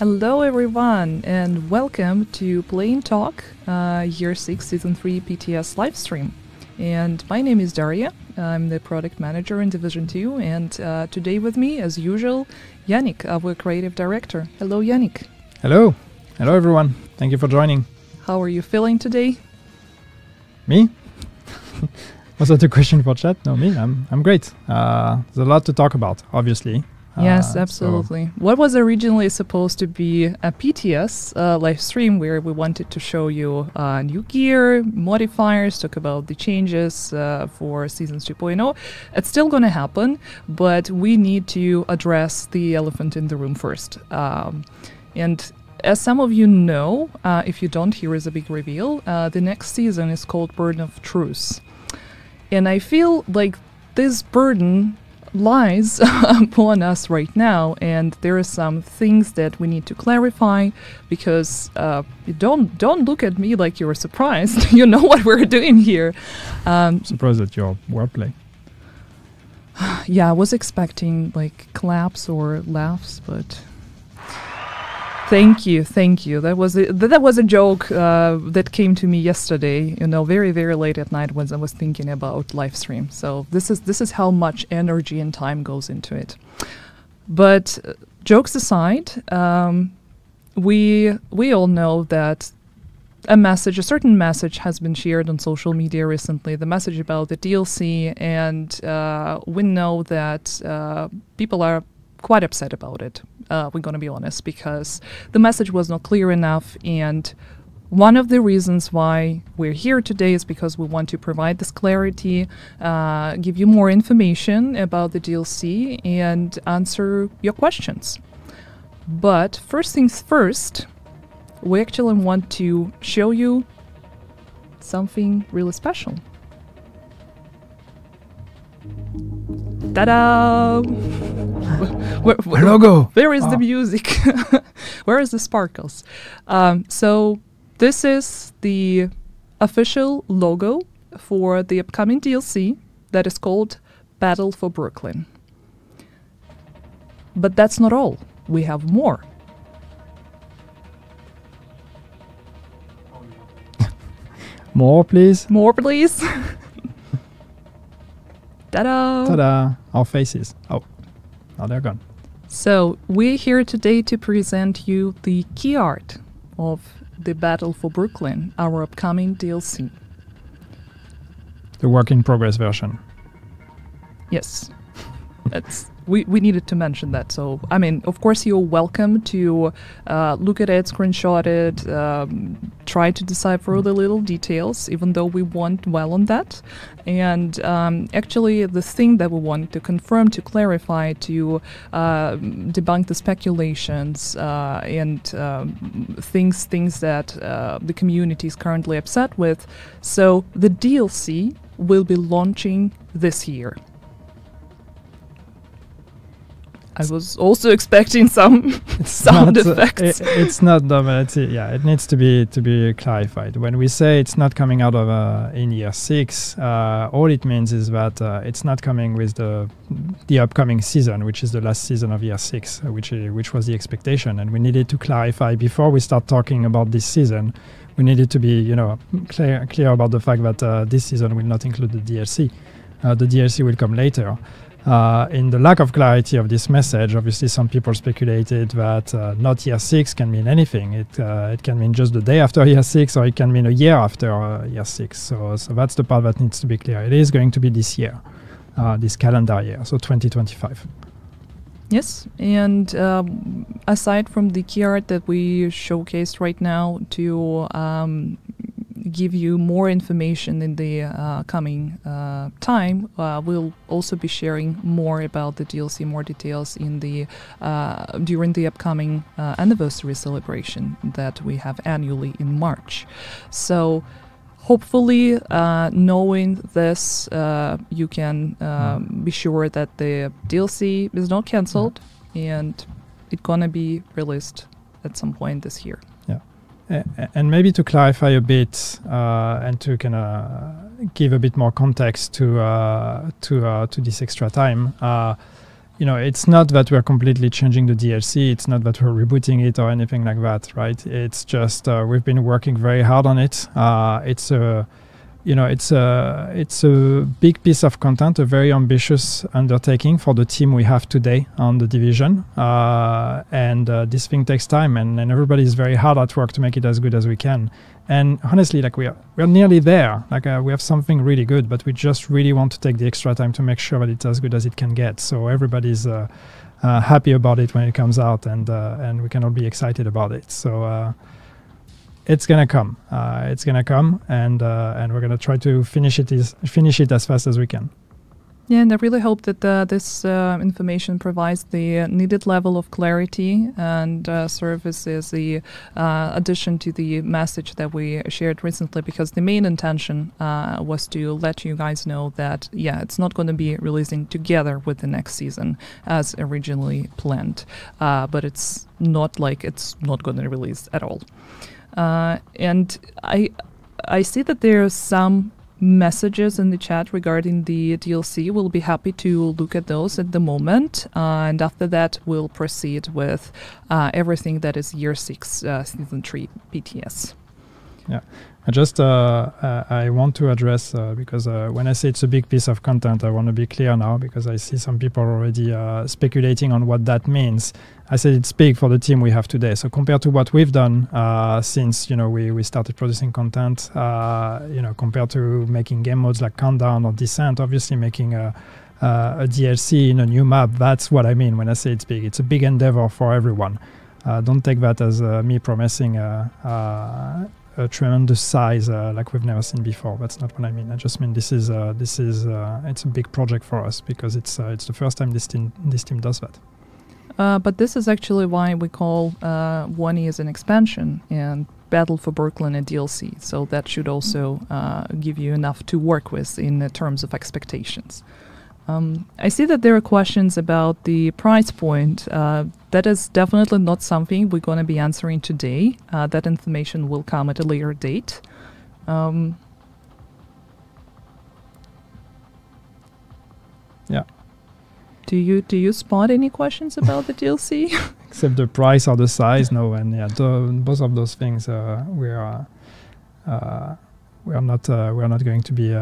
Hello everyone and welcome to Play and Talk, Year 6 Season 3 PTS livestream. And my name is Daria, I'm the Product Manager in Division 2, and today with me, as usual, Yannick, our Creative Director. Hello Yannick. Hello. Hello everyone. Thank you for joining. How are you feeling today? Me? Was that a question for chat? No, me. I'm great. There's a lot to talk about, obviously. Yes, absolutely. What was originally supposed to be a PTS live stream where we wanted to show you new gear, modifiers, talk about the changes for Seasons 2.0. It's still going to happen, but we need to address the elephant in the room first. And as some of you know, if you don't, here is a big reveal. The next season is called Burden of Truth. And I feel like this burden lies upon us right now, and there are some things that we need to clarify, because don't look at me like you're surprised. You know what we're doing here. Surprised at your wordplay. Yeah, I was expecting like claps or laughs, but Thank you. That was a joke that came to me yesterday. You know, very late at night when I was thinking about live stream. So this is how much energy and time goes into it. But jokes aside, we all know that a certain message has been shared on social media recently. The message about the DLC, and we know that people are quite upset about it. We're going to be honest, because the message was not clear enough, and one of the reasons why we're here today is because we want to provide this clarity, give you more information about the DLC, and answer your questions. But first things first, we actually want to show you something really special. Ta-da! Logo! Where is the music? Where is the sparkles? So this is the official logo for the upcoming DLC that is called Battle for Brooklyn. But that's not all. We have more. More, please. More, please. Ta-da! Ta-da! Our faces. Oh, now they're gone. So we're here today to present you the key art of the Battle for Brooklyn, our upcoming DLC. The work in progress version. Yes. We needed to mention that. So, I mean, of course, you're welcome to look at it, screenshot it, try to decipher the little details, even though we want well on that. And actually, the thing that we want to confirm, to clarify, to debunk the speculations and things that the community is currently upset with. So, the DLC will be launching this year. I was also expecting some sound effects. It's not it needs to be clarified. When we say it's not coming out of in year 6, all it means is that it's not coming with the upcoming season, which is the last season of year 6, which was the expectation. And we needed to clarify before we start talking about this season. We needed to be clear about the fact that this season will not include the DLC. The DLC will come later. In the lack of clarity of this message, obviously some people speculated that not year 6 can mean anything. It can mean just the day after year 6, or it can mean a year after year 6. So that's the part that needs to be clear. It is going to be this year, this calendar year, so 2025. Yes, and aside from the key art that we showcased right now to give you more information in the coming time, we'll also be sharing more about the DLC, more details in the during the upcoming anniversary celebration that we have annually in March. So hopefully, knowing this, you can be sure that the DLC is not cancelled and it's gonna be released at some point this year. And maybe to clarify a bit and to kind of give a bit more context to this extra time, it's not that we're completely changing the DLC. It's not that we're rebooting it or anything like that, right? It's just we've been working very hard on it. It's a big piece of content, a very ambitious undertaking for the team we have today on the division. And this thing takes time, and everybody is very hard at work to make it as good as we can. And honestly, like we're nearly there. Like we have something really good, but we just really want to take the extra time to make sure that it's as good as it can get. So everybody's happy about it when it comes out, and we can all be excited about it. So it's gonna come. And we're gonna try to finish it as fast as we can. Yeah, and I really hope that this information provides the needed level of clarity and serves as the addition to the message that we shared recently, because the main intention was to let you guys know that, yeah, it's not going to be releasing together with the next season as originally planned, but it's not like it's not going to release at all. And I see that there are some messages in the chat regarding the DLC. We'll be happy to look at those at the moment, and after that we'll proceed with everything that is year 6 season 3 PTS. Yeah, I want to address because when I say it's a big piece of content, I want to be clear now, because I see some people already speculating on what that means. I said it's big for the team we have today. So compared to what we've done since we started producing content, compared to making game modes like Countdown or Descent, obviously making a DLC in a new map, that's what I mean when I say it's big. It's a big endeavor for everyone. Don't take that as me promising a tremendous size like we've never seen before. That's not what I mean. I just mean it's a big project for us, because it's the first time this team does that. But this is actually why we call 1E as an expansion and Battle for Brooklyn a DLC. So that should also give you enough to work with in terms of expectations. I see that there are questions about the price point. That is definitely not something we're going to be answering today. That information will come at a later date. Yeah. Do you spot any questions about the DLC? Except the price or the size, no. And yeah, both of those things we are not going to be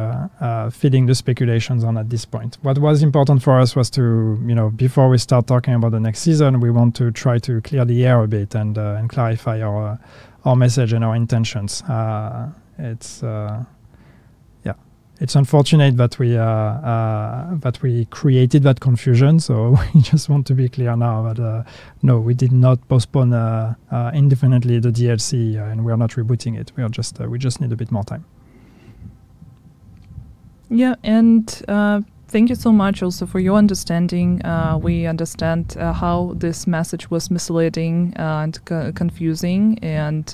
feeding the speculations on at this point. What was important for us was to, before we start talking about the next season, we want to try to clear the air a bit and clarify our message and our intentions. It's unfortunate that we created that confusion. So we just want to be clear now that no, we did not postpone indefinitely the DLC, and we are not rebooting it. We just need a bit more time. Yeah, and thank you so much also for your understanding. We understand how this message was misleading and confusing, and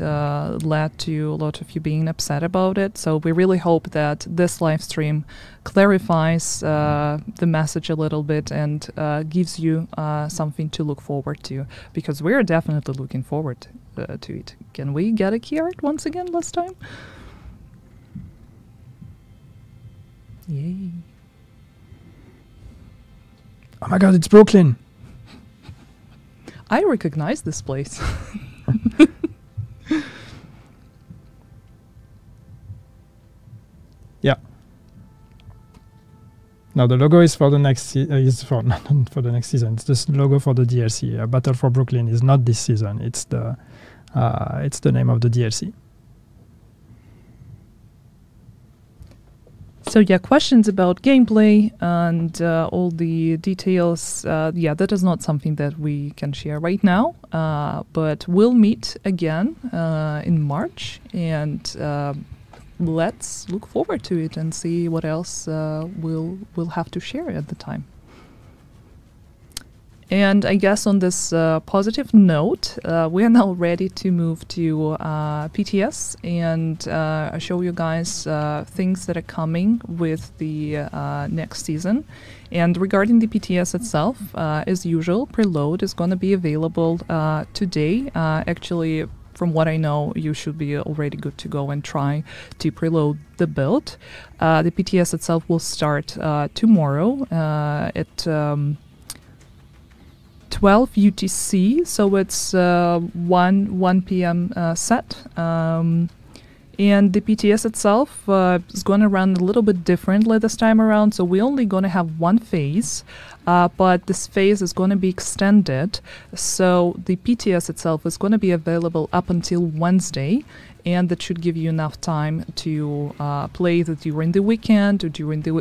led to a lot of you being upset about it. So we really hope that this live stream clarifies the message a little bit and gives you something to look forward to, because we're definitely looking forward to it. Can we get a key art once again last time? Yay. Oh my God, it's Brooklyn. I recognize this place. Yeah. Now the logo is for the next not for the next season. It's the logo for the DLC. Battle for Brooklyn is not this season. It's the name of the DLC. So yeah, questions about gameplay and all the details, that is not something that we can share right now, but we'll meet again in March, and let's look forward to it and see what else we'll have to share at the time. And I guess on this positive note, we are now ready to move to PTS and show you guys things that are coming with the next season. And regarding the PTS itself, as usual, preload is going to be available today. Actually, from what I know, you should be already good to go and try to preload the build. The PTS itself will start tomorrow at 12 UTC, so it's 1 p.m. set. And the PTS itself is going to run a little bit differently this time around. So we're only going to have one phase, but this phase is going to be extended. So the PTS itself is going to be available up until Wednesday, and that should give you enough time to play it during the weekend or during the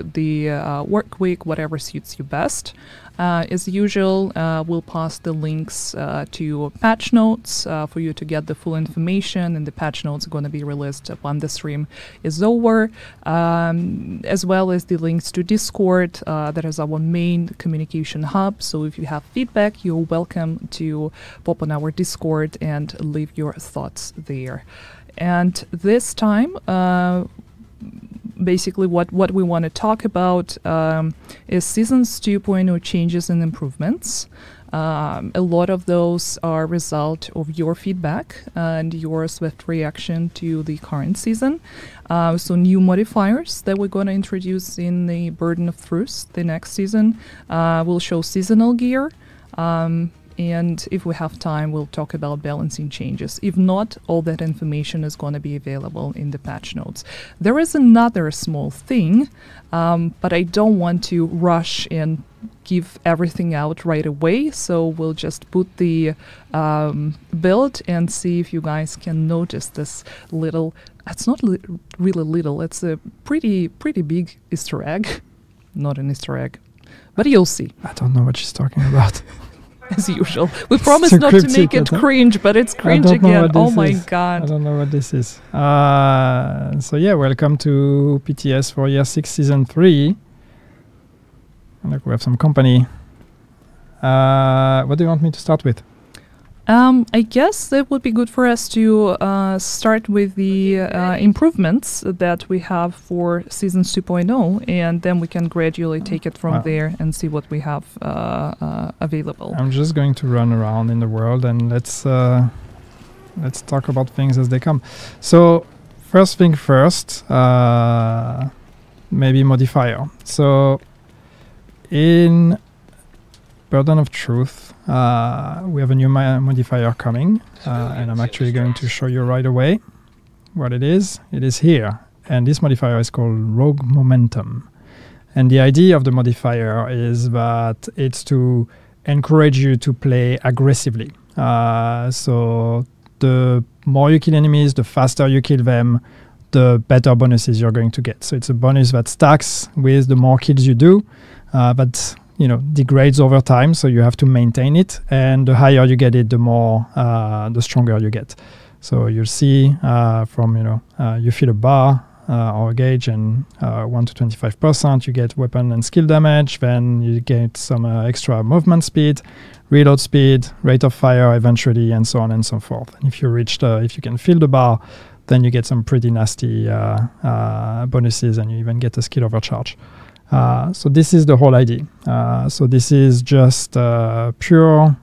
work week, whatever suits you best. As usual, we'll post the links to patch notes for you to get the full information, and the patch notes are going to be released when the stream is over, as well as the links to Discord. That is our main communication hub. So if you have feedback, you're welcome to pop on our Discord and leave your thoughts there. And this time, basically what we want to talk about is Seasons 2.0 changes and improvements. A lot of those are a result of your feedback and your swift reaction to the current season. So new modifiers that we're going to introduce in the Burden of Truth, the next season. We'll show seasonal gear. And if we have time, we'll talk about balancing changes. If not, all that information is going to be available in the patch notes. There is another small thing, but I don't want to rush and give everything out right away. So we'll just put the build and see if you guys can notice this little, it's not really little, it's a pretty big Easter egg. Not an Easter egg, but you'll see. I don't know what she's talking about. As usual. We promise not to make it cringe, but it's cringe again. Oh my god. I don't know what this is. So yeah, welcome to PTS for Year 6 Season 3. Look, we have some company. What do you want me to start with? I guess that would be good for us to start with the improvements that we have for Seasons 2.0, and then we can gradually take it from there and see what we have available. I'm just going to run around in the world and let's talk about things as they come. So first thing first, maybe modifier. So in Burden of Truth, we have a new modifier coming, and I'm actually going to show you right away what it is. It is here, and this modifier is called Rogue Momentum. And the idea of the modifier is that it's to encourage you to play aggressively. So the more you kill enemies, the faster you kill them, the better bonuses you're going to get. So it's a bonus that stacks with the more kills you do, but degrades over time, so you have to maintain it, and the higher you get it, the more the stronger you get. So you'll see from you fill a bar or a gauge, and 1 to 25% you get weapon and skill damage, then you get some extra movement speed, reload speed, rate of fire eventually, and so on and so forth. And if you can fill the bar, then you get some pretty nasty bonuses, and you even get a skill overcharge. So this is the whole idea. So this is just pure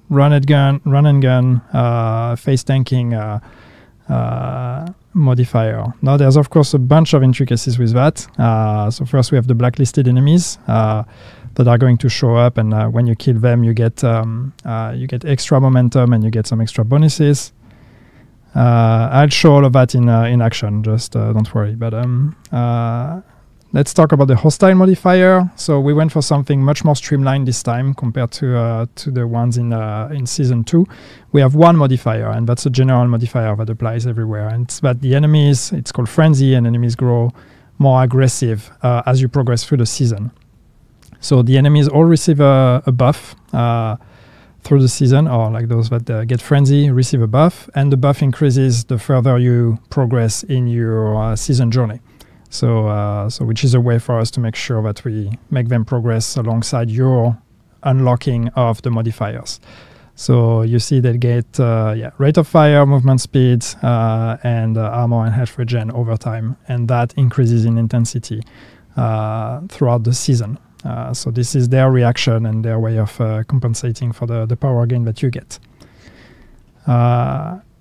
run and gun, face tanking modifier. Now there's of course a bunch of intricacies with that. So first we have the blacklisted enemies that are going to show up, and when you kill them, you get extra momentum and you get some extra bonuses. I'll show all of that in action. Just don't worry. But let's talk about the hostile modifier. So we went for something much more streamlined this time compared to the ones in Season 2. We have one modifier, and that's a general modifier that applies everywhere. And it's that the enemies, it's called Frenzy, and enemies grow more aggressive as you progress through the season. So the enemies all receive a buff through the season, or like those that get Frenzy receive a buff, and the buff increases the further you progress in your season journey. So which is a way for us to make sure that we make them progress alongside your unlocking of the modifiers. So you see they get rate of fire, movement speed, and armor and health regen over time, and that increases in intensity throughout the season. So this is their reaction and their way of compensating for the power gain that you get.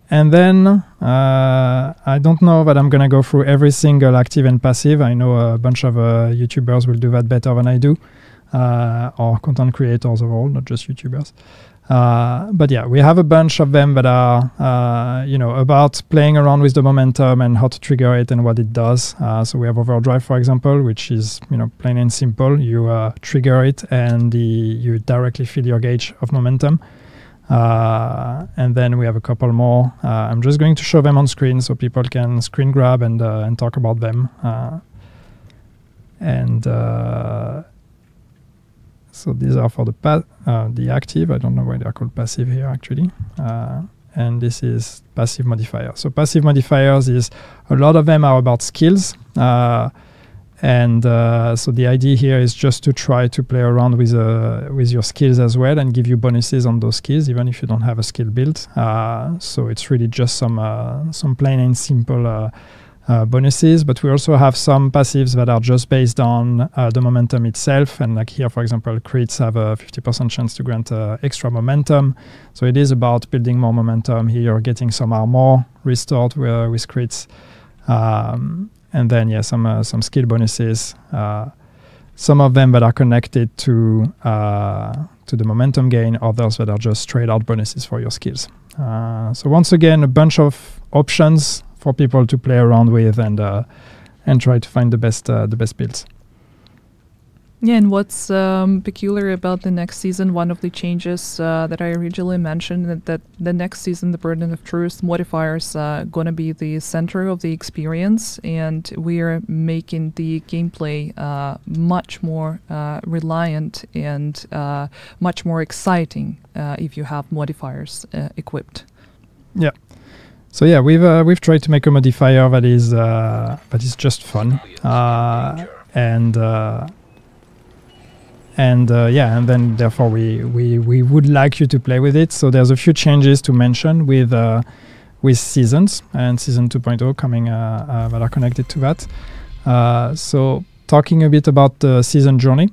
And then I don't know that I'm going to go through every single active and passive. I know a bunch of YouTubers will do that better than I do. or content creators overall, not just YouTubers. But yeah, we have a bunch of them that are, about playing around with the momentum and how to trigger it and what it does. So we have Overdrive, for example, which is, plain and simple. You trigger it and you directly feel your gauge of momentum. And then we have a couple more. I'm just going to show them on screen so people can screen grab and talk about them. So these are for the active. I don't know why they are called passive here, actually. And this is passive modifier. So passive modifiers is a lot of them are about skills. So the idea here is just to try to play around with your skills as well and give you bonuses on those skills, even if you don't have a skill built. So it's really just some plain and simple bonuses, but we also have some passives that are just based on the momentum itself. And like here, for example, crits have a 50% chance to grant extra momentum. So it is about building more momentum. Here you're getting some armor restored with crits. And then, some skill bonuses. Some of them that are connected to the momentum gain, others that are just straight out bonuses for your skills. So once again, a bunch of options for people to play around with and try to find the best builds. Yeah, and what's peculiar about the next season, one of the changes that I originally mentioned, that the next season, the Burden of Truth modifiers are going to be the center of the experience, and we are making the gameplay much more reliant and much more exciting if you have modifiers equipped. Yeah. So yeah, we've tried to make a modifier that is just fun, and then therefore we would like you to play with it. So there's a few changes to mention with seasons and season 2.0 coming that are connected to that. So talking a bit about the season journey.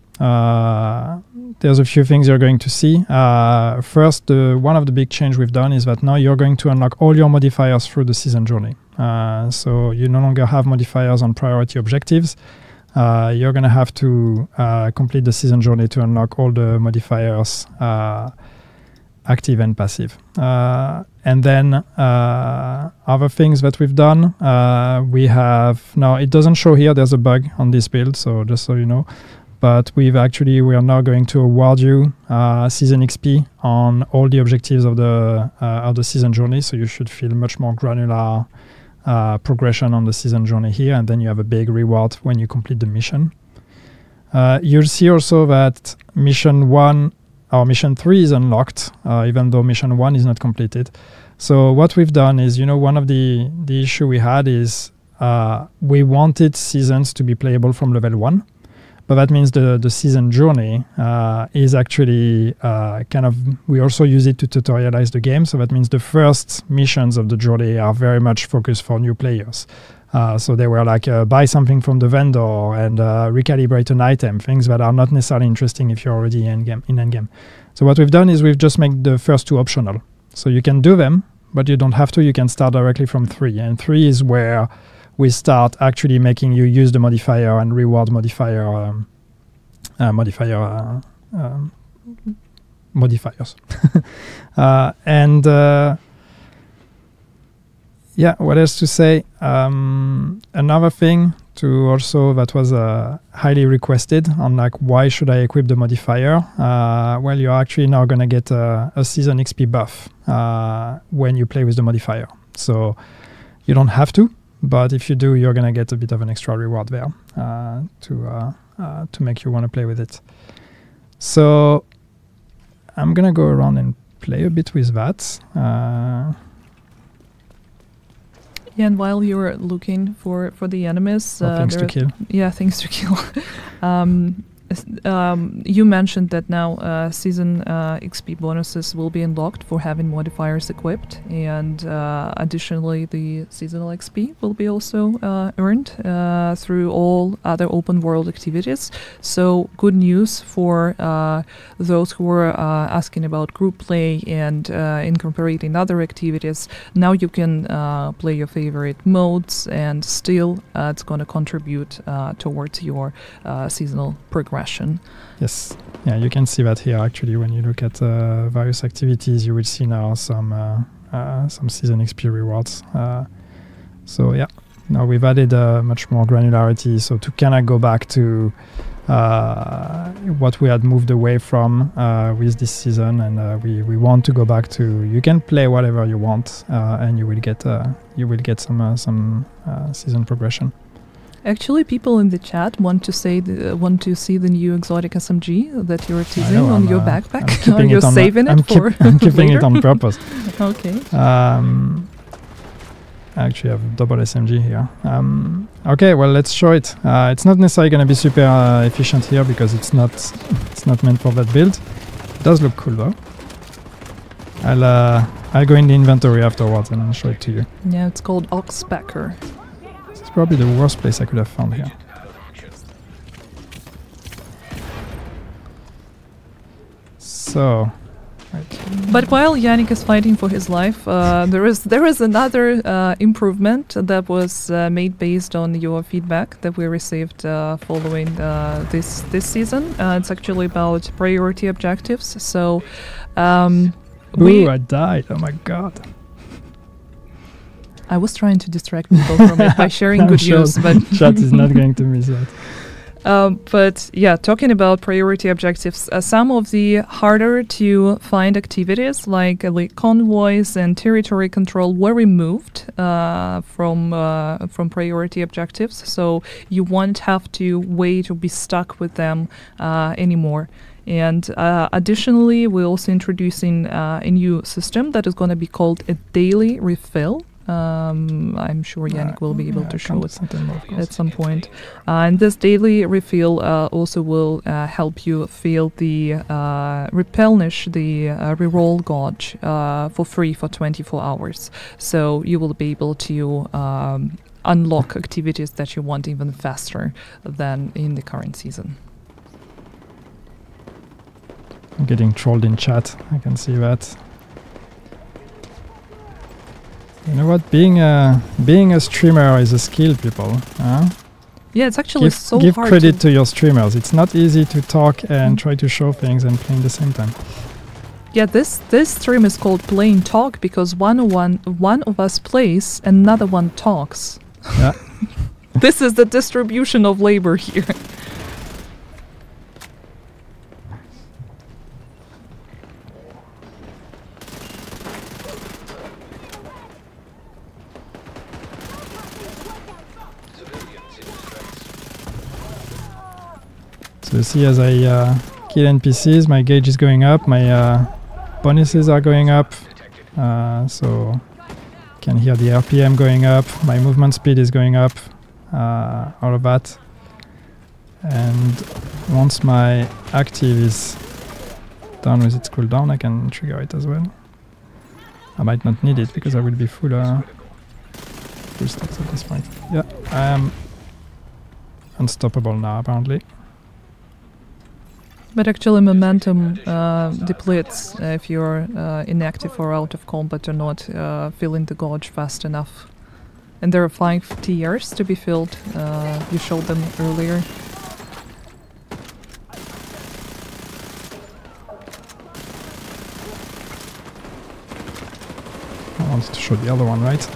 There's a few things you're going to see. First, one of the big change we've done is that now you're going to unlock all your modifiers through the season journey. So you no longer have modifiers on priority objectives. You're going to have to complete the season journey to unlock all the modifiers, active and passive. And then other things that we've done, we have now, it doesn't show here, there's a bug on this build, so just so you know. But we are now going to award you season XP on all the objectives of the season journey. So you should feel much more granular progression on the season journey here, and then you have a big reward when you complete the mission. You'll see also that mission 1 or mission 3 is unlocked, even though mission 1 is not completed. So what we've done is, one of the issue we had is we wanted seasons to be playable from level 1. But that means the season journey is actually we also use it to tutorialize the game. So that means the first missions of the journey are very much focused for new players. So they were like buy something from the vendor and recalibrate an item, things that are not necessarily interesting if you're already in endgame. So what we've done is we've just made the first 2 optional. So you can do them, but you don't have to. You can start directly from 3. And 3 is where we start actually making you use the modifier and reward modifiers. What else to say? Another thing to also that was highly requested on why should I equip the modifier? Well, you're actually now going to get a season XP buff when you play with the modifier. So you don't have to. But if you do, you're going to get a bit of an extra reward there to make you want to play with it. So I'm going to go around and play a bit with that. And while you're looking for the enemies... things to kill. Yeah, things to kill. You mentioned that now season XP bonuses will be unlocked for having modifiers equipped, and additionally the seasonal XP will be also earned through all other open world activities. So good news for those who are asking about group play and incorporating other activities. Now you can play your favorite modes, and still it's going to contribute towards your seasonal progression. progression. Yes. Yeah, you can see that here actually. When you look at various activities, you will see now some season XP rewards. So yeah, now we've added much more granularity. So to kind of go back to what we had moved away from with this season, and we want to go back to, you can play whatever you want, and you will get some season progression. Actually, people in the chat want to see the new exotic SMG that you're teasing on your backpack. Are you saving it for I'm keeping later? it on purpose. Okay. I actually have a double SMG here. Okay, well, let's show it. It's not necessarily going to be super efficient here because it's not meant for that build. It does look cool though. I'll go in the inventory afterwards and I'll show it to you. Yeah, it's called Oxpacker. It's probably the worst place I could have found here. So, right. But while Yannick is fighting for his life, there is another improvement that was made based on your feedback that we received following this season. It's actually about priority objectives. So, ooh, I died! Oh my god! I was trying to distract people from it by sharing good news, but chat is not going to miss that. But yeah, talking about priority objectives, some of the harder to find activities like convoys and territory control were removed from priority objectives, so you won't have to wait or be stuck with them anymore. And additionally, we're also introducing a new system that is going to be called a daily refill. I'm sure Yannick will be able to show it at some point. And this daily refill also will help you fill the replenish the reroll gauge for free for 24 hours. So you will be able to unlock activities that you want even faster than in the current season. I'm getting trolled in chat, I can see that. You know what? Being a streamer is a skill, people. Yeah, it's actually so hard. Give credit to your streamers. It's not easy to talk and try to show things and play at the same time. Yeah, this stream is called Playing Talk because one of us plays, another one talks. Yeah. This is the distribution of labor here. So you see, as I kill NPCs, my gauge is going up, my bonuses are going up, so you can hear the RPM going up, my movement speed is going up, all of that. And once my active is done with its cooldown, I can trigger it as well. I might not need it because I will be full stacks at this point. Yeah, I am unstoppable now apparently. But actually momentum depletes if you're inactive or out of combat or not filling the gauge fast enough. And there are 5 tiers to be filled. You showed them earlier. I wanted to show the other one, right?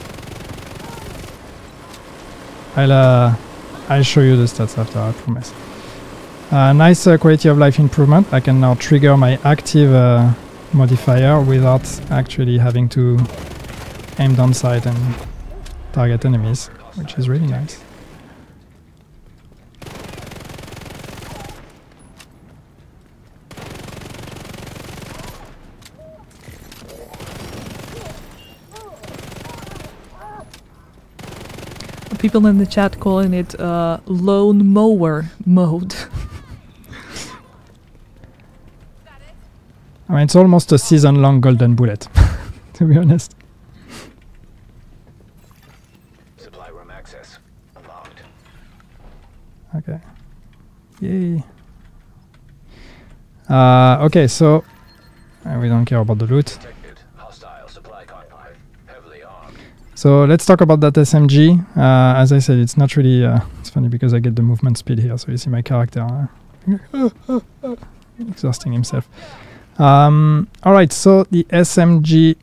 I'll show you the stats after, I promise. Nice quality of life improvement. I can now trigger my active modifier without actually having to aim down sight and target enemies, which is really nice. People in the chat calling it lone mower mode. I mean, it's almost a season-long golden bullet, to be honest. Supply room access unlocked. Okay. Yay. Okay, so we don't care about the loot. Hostile supply convoy. Heavily armed. So let's talk about that SMG. As I said, it's not really... it's funny because I get the movement speed here, so you see my character exhausting himself. All right, so the SMG.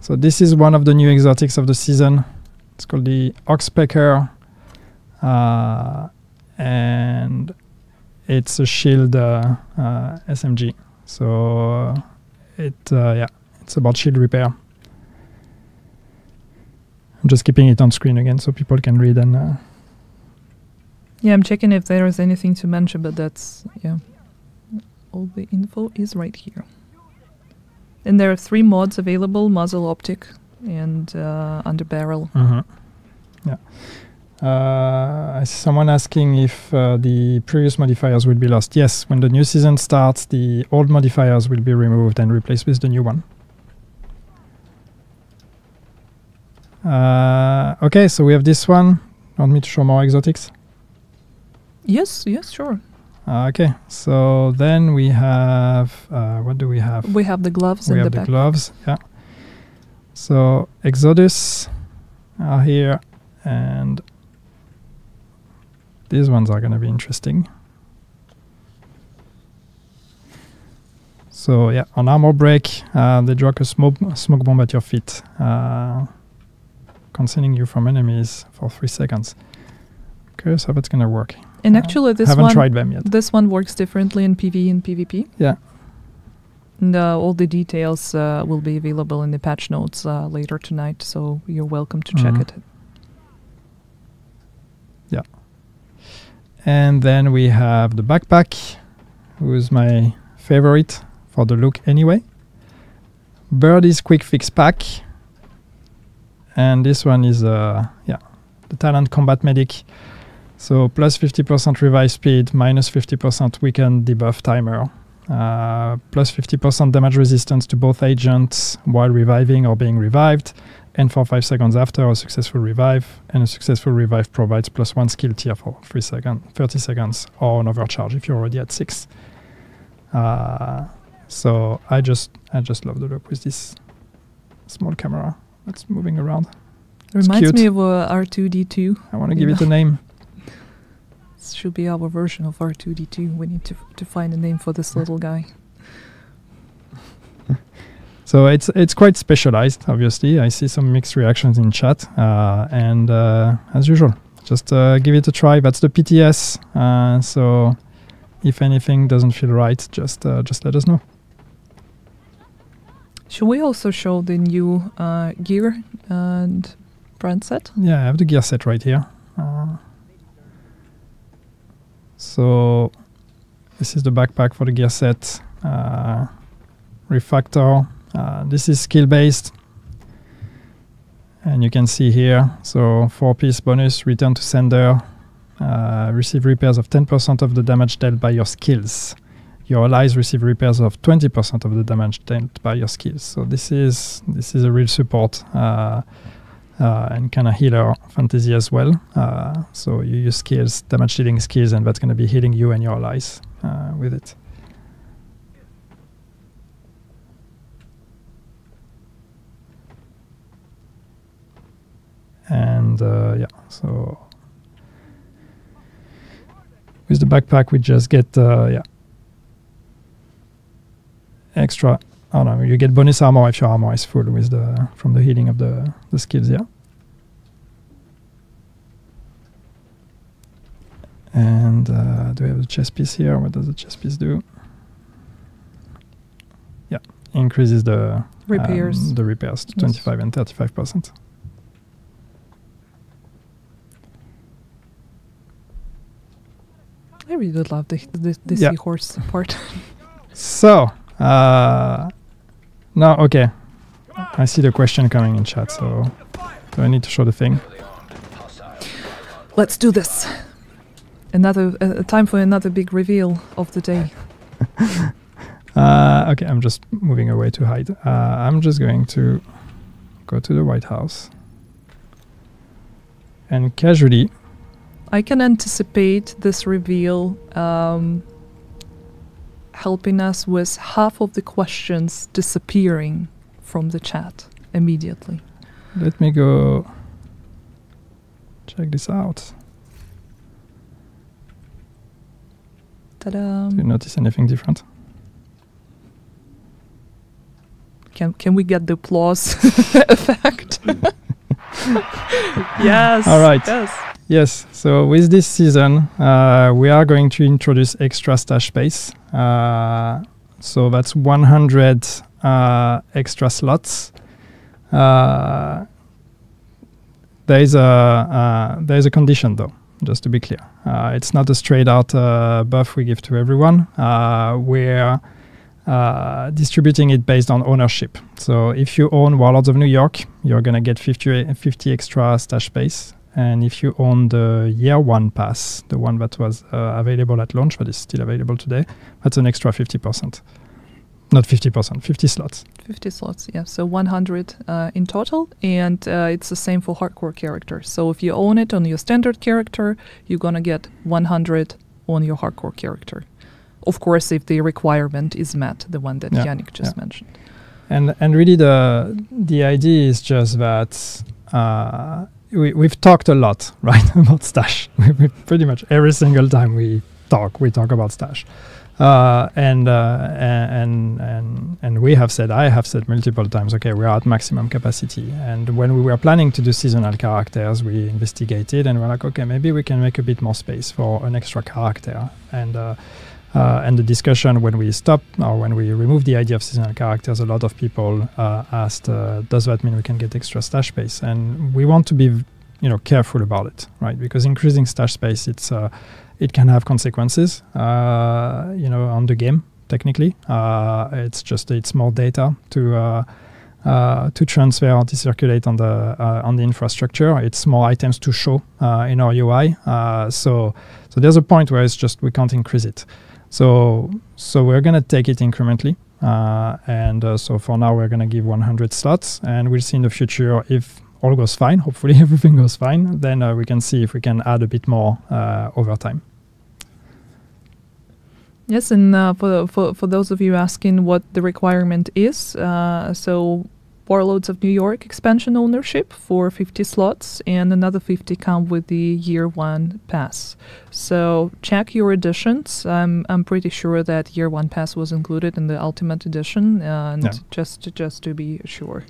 So this is one of the new exotics of the season. It's called the Oxpecker, and it's a shield SMG. So it's about shield repair. I'm just keeping it on screen again so people can read and. Yeah, I'm checking if there is anything to mention, but that's all the info is right here. And there are 3 mods available: muzzle, optic, and underbarrel. Yeah. I see someone asking if the previous modifiers will be lost. Yes, when the new season starts, the old modifiers will be removed and replaced with the new one. Okay, so we have this one. Want me to show more exotics? Yes, sure. Okay, so then we have, what do we have? We have the gloves in the back. We have the gloves, yeah. So Exodus are here, and these ones are going to be interesting. So yeah, on armor break, they drop a smoke bomb at your feet, concealing you from enemies for 3 seconds. Curious how that's going to work. And actually, haven't tried them yet. This one works differently in PvE and PvP. Yeah. And all the details will be available in the patch notes later tonight, so you're welcome to check it. Yeah. And then we have the backpack, who is my favorite for the look anyway. Birdie's Quick Fix Pack. And this one is the Talent Combat Medic. So plus 50% revive speed, minus 50% weakened debuff timer, plus 50% damage resistance to both agents while reviving or being revived, and for 5 seconds after a successful revive. And a successful revive provides plus 1 skill tier for 30 seconds, or an overcharge if you're already at 6. So I just love the look with this small camera that's moving around. Reminds me of R2D2. I want to give it a name. This should be our version of R2D2. We need to find a name for this little guy. So it's quite specialized, obviously. I see some mixed reactions in chat. And as usual, just give it a try. That's the PTS. So if anything doesn't feel right, just let us know. Should we also show the new gear and brand set? Yeah, I have the gear set right here. So this is the backpack for the gear set. Refactor. This is skill based. And you can see here, so 4-piece bonus, return to sender. Receive repairs of 10% of the damage dealt by your skills. Your allies receive repairs of 20% of the damage dealt by your skills. So this is a real support and kind of healer fantasy as well. So you use skills, damage dealing skills, and that's going to be healing you and your allies with it. And so with the backpack we just get extra. Oh no, you get bonus armor if your armor is full with from the healing of the skills, yeah. And do we have the chest piece here? What does the chest piece do? Yeah, increases the repairs. The repairs to 25 and 35%. I really love the seahorse part. So now, okay, I see the question coming in chat. So do I need to show the thing? Let's do this. Another time for another big reveal of the day. Okay, I'm just moving away to hide. I'm just going to go to the White House and casually. I can anticipate this reveal helping us with half of the questions disappearing from the chat immediately. Let me go check this out. Ta-da! Do you notice anything different? Can we get the applause effect? Yes. All right. Yes. Yes. So with this season, we are going to introduce extra stash space. So that's 100 extra slots. There is a condition though, just to be clear. It's not a straight out buff we give to everyone. We're distributing it based on ownership. So if you own Warlords of New York, you're going to get 50 extra stash space. And if you own the year one pass, the one that was available at launch, but is still available today, that's an extra 50%. Not 50%, 50 slots. 50 slots, yeah. So 100 in total. And it's the same for hardcore characters. So if you own it on your standard character, you're going to get 100 on your hardcore character. Of course, if the requirement is met, the one that Yannick just mentioned. And really the idea is just that we've talked a lot, right, about stash. We pretty much every single time we talk about stash. And we have said, I have said multiple times, okay, we are at maximum capacity. And when we were planning to do seasonal characters, we investigated and we're like, okay, maybe we can make a bit more space for an extra character. And the discussion when we stopped or when we removed the idea of seasonal characters, a lot of people asked, does that mean we can get extra stash space? And we want to be, careful about it, right? Because increasing stash space, it can have consequences, on the game. Technically, it's more data to transfer or to circulate on the infrastructure. It's more items to show in our UI. So there's a point where it's just we can't increase it. So we're going to take it incrementally. So for now, we're going to give 100 slots. And we'll see in the future if all goes fine. Hopefully everything goes fine. Then we can see if we can add a bit more over time. Yes, and for those of you asking what the requirement is, so Warlords of New York expansion ownership for 50 slots, and another 50 come with the year one pass. So check your editions. I'm pretty sure that year one pass was included in the Ultimate Edition, and just to be sure.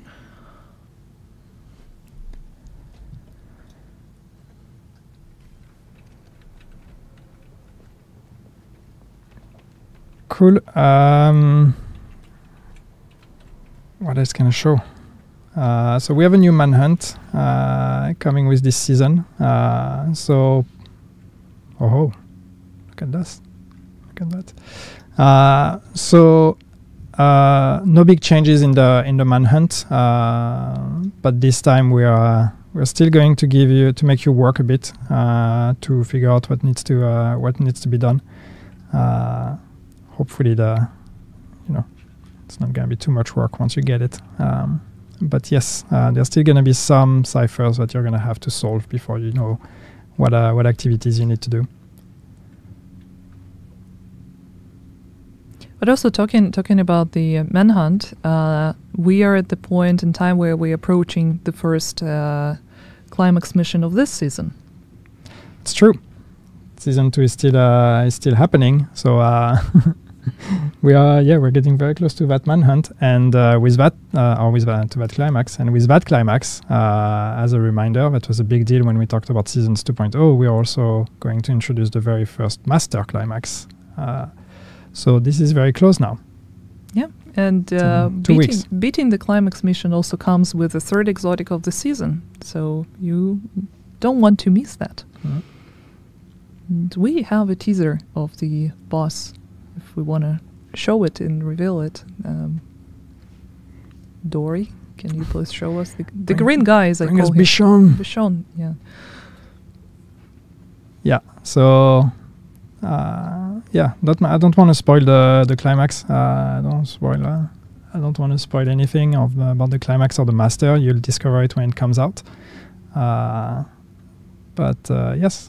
Cool. What else can I show? So we have a new manhunt coming with this season. Look at this. Look at that. No big changes in the manhunt, but this time we're still going to make you work a bit to figure out what needs to be done. Hopefully it's not going to be too much work once you get it. But yes, there's still going to be some ciphers that you're going to have to solve before you know what activities you need to do. But also talking about the manhunt, we are at the point in time where we're approaching the first climax mission of this season. It's true. Season 2 is still happening, so we're getting very close to that manhunt, and to that climax. And with that climax, as a reminder, that was a big deal when we talked about Seasons 2.0. We are also going to introduce the very first master climax. So this is very close now. Yeah, and 2 weeks. Beating the climax mission also comes with the third exotic of the season, so you don't want to miss that. Mm-hmm. And we have a teaser of the boss, if we want to show it and reveal it. Dory, can you please show us the green guy? As I call him. Bichon. Bichon, yeah. Yeah. So, I don't want to spoil the climax. I don't want to spoil anything about the climax or the master. You'll discover it when it comes out. Yes.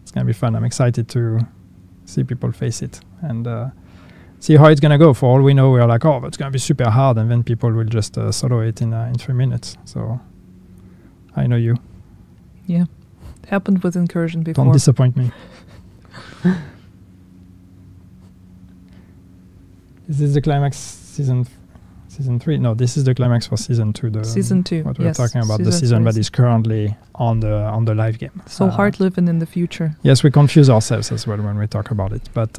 It's going to be fun. I'm excited to see people face it and see how it's going to go. For all we know, we're like, oh, that's going to be super hard, and then people will just solo it in 3 minutes. So I know you. Yeah. It happened with Incursion before. Don't disappoint me. Is this the climax season 3? No, this is the climax for season 2. Season 2. What we're yes, talking about, the season that is currently on the live game. So hard living in the future. Yes, we confuse ourselves as well when we talk about it. But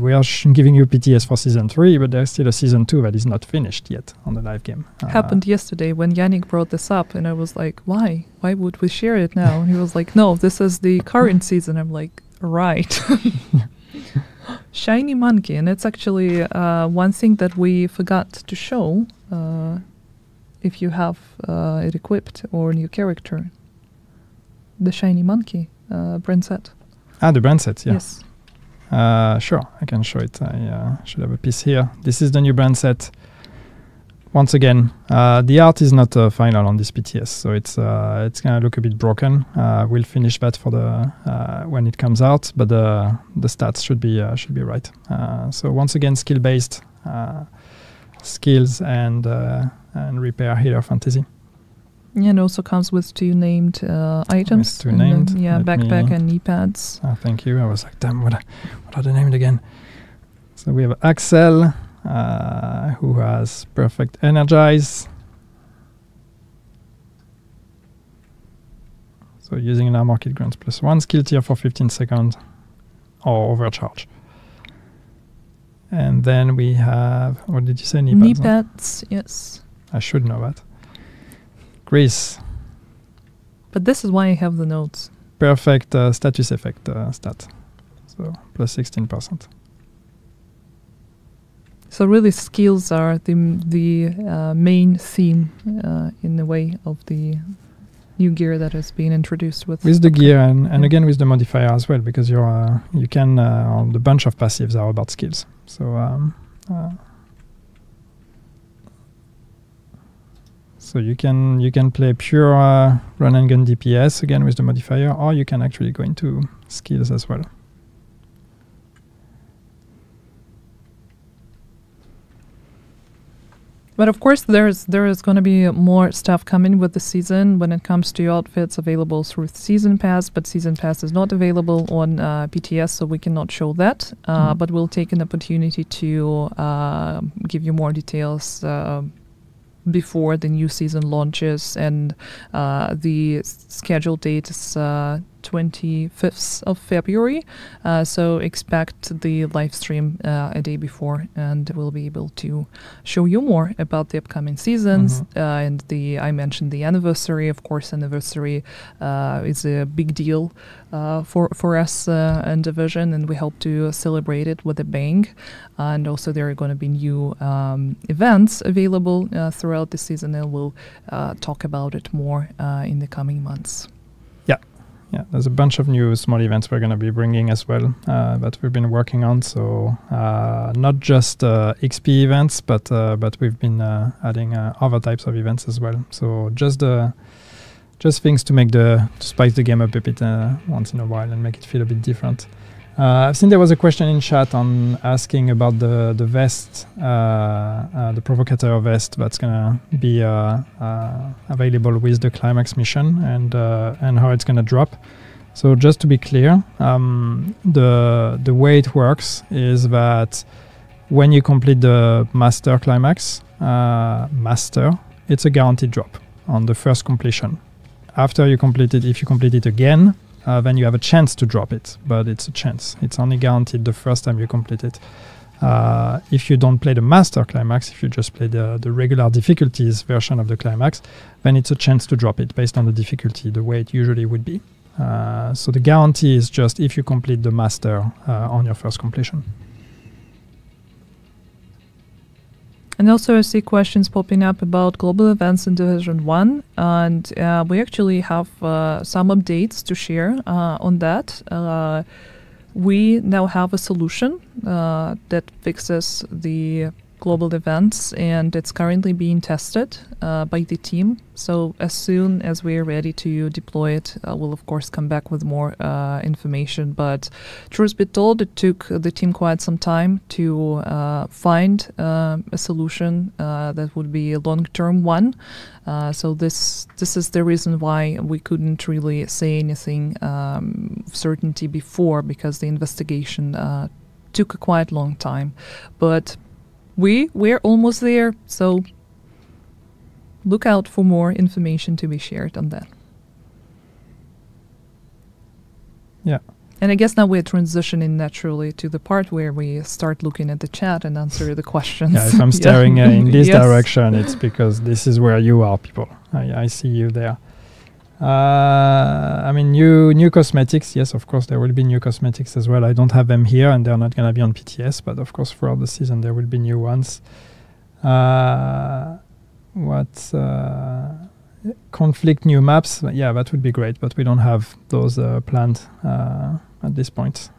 we are giving you PTS for season 3, but there's still a season 2 that is not finished yet on the live game. Happened yesterday when Yannick brought this up, and I was like, why? Why would we share it now? And he was like, no, this is the current season. I'm like, right. Shiny monkey, and it's actually one thing that we forgot to show if you have it equipped or new character. The shiny monkey brand set. The brand set, yeah. Yes. Sure, I can show it. I should have a piece here. This is the new brand set. Once again, the art is not final on this PTS, so it's gonna look a bit broken. We'll finish that for the when it comes out, but the stats should be right. So once again, skill based skills and repair, healer, fantasy. Yeah, and also comes with 2 named items. With 2 named. Yeah, backpack and knee pads. Thank you. I was like, damn, what are they named again? So we have Axel, who has perfect energize. So using an armor kit grants +1 skill tier for 15 seconds or overcharge. And then we have, what did you say? Knee pads, yes. I should know that. Grease. But this is why I have the notes. Perfect status effect stat. So +16%. So really skills are the main theme in the way of the new gear that has been introduced with the gear and again with the modifier as well, because you can the bunch of passives are about skills. So you can play pure run and gun DPS again with the modifier, or you can actually go into skills as well. But of course, there is going to be more stuff coming with the season when it comes to outfits available through Season Pass. But Season Pass is not available on PTS, so we cannot show that. But we'll take an opportunity to give you more details before the new season launches, and the scheduled date is 25th of February, so expect the live stream a day before, and we'll be able to show you more about the upcoming seasons. And I mentioned the anniversary. Of course, anniversary is a big deal for us and Division, and we hope to celebrate it with a bang. And also there are going to be new events available throughout the season, and we'll talk about it more in the coming months. Yeah, there's a bunch of new small events we're going to be bringing as well that we've been working on. So not just XP events, but we've been adding other types of events as well. So just things to spice the game up a bit once in a while and make it feel a bit different. I've seen there was a question in chat on asking about the vest, the provocateur vest that's gonna be available with the climax mission, and how it's gonna drop. So just to be clear, the way it works is that when you complete the master climax, it's a guaranteed drop on the first completion. After you complete it, if you complete it again, then you have a chance to drop it, but it's a chance. It's only guaranteed the first time you complete it. If you don't play the master climax, if you just play the regular difficulties version of the climax, then it's a chance to drop it based on the difficulty, the way it usually would be. So the guarantee is just if you complete the master on your first completion. And also I see questions popping up about global events in Division 1, and we actually have some updates to share on that. We now have a solution that fixes the global events, and it's currently being tested by the team. So as soon as we are ready to deploy it, we'll of course come back with more information. But truth be told, it took the team quite some time to find a solution that would be a long-term one. So this is the reason why we couldn't really say anything certainty before, because the investigation took a quite long time. But we're almost there, so look out for more information to be shared on that. Yeah. And I guess now we're transitioning naturally to the part where we start looking at the chat and answer the questions. Yeah, if I'm staring in this direction, it's because this is where you are, people. I see you there. I mean, new cosmetics. Yes, of course, there will be new cosmetics as well. I don't have them here, and they're not going to be on PTS, but of course, throughout the season, there will be new ones. Conflict new maps? Yeah, that would be great, but we don't have those planned at this point.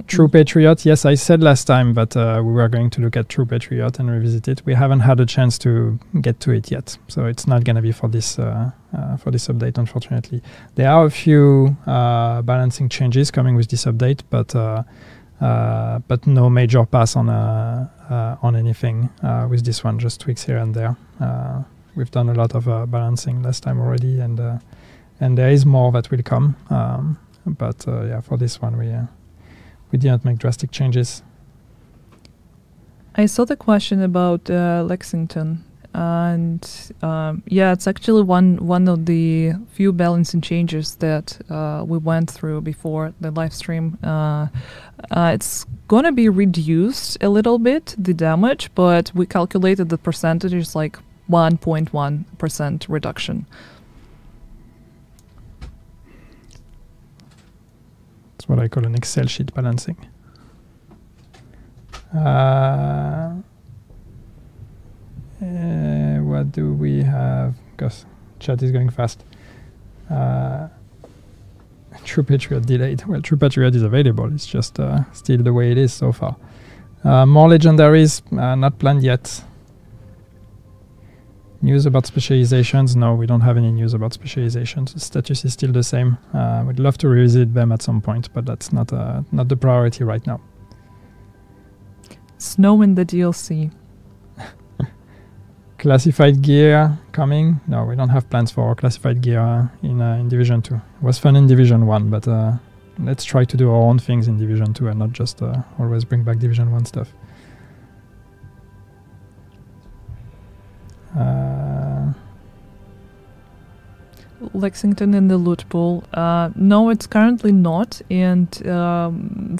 True Patriot, yes, I said last time that we were going to look at True Patriot and revisit it. We haven't had a chance to get to it yet, so it's not going to be for this update, unfortunately. There are a few balancing changes coming with this update, but no major pass on anything with this one, just tweaks here and there. We've done a lot of balancing last time already, and there is more that will come. But yeah, for this one, we didn't make drastic changes. I saw the question about Lexington, and yeah, it's actually one of the few balancing changes that we went through before the live stream. It's gonna be reduced a little bit, the damage, but we calculated the percentage is like 1.1% reduction. It's what I call an Excel sheet balancing. What do we have? Because chat is going fast. True Patriot delayed. Well, True Patriot is available. It's just still the way it is so far. More legendaries, not planned yet. News about specializations? No, we don't have any news about specializations. The status is still the same. We'd love to revisit them at some point, but that's not the priority right now. Snow in the DLC. Classified gear coming? No, we don't have plans for classified gear in Division 2. It was fun in Division 1, but let's try to do our own things in Division 2 and not just always bring back Division 1 stuff. Lexington in the loot pool. No, it's currently not, and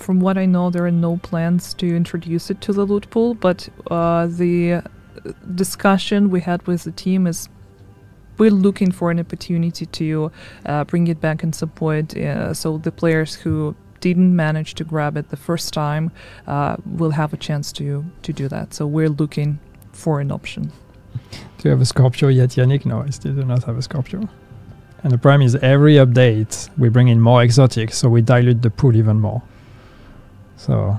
from what I know, there are no plans to introduce it to the loot pool, but the discussion we had with the team is we're looking for an opportunity to bring it back in some point, so the players who didn't manage to grab it the first time will have a chance to do that. So we're looking for an option. Do you have a Scorpio yet, Yannick? No, I still do not have a Scorpio. And the problem is every update we bring in more exotics, so we dilute the pool even more. So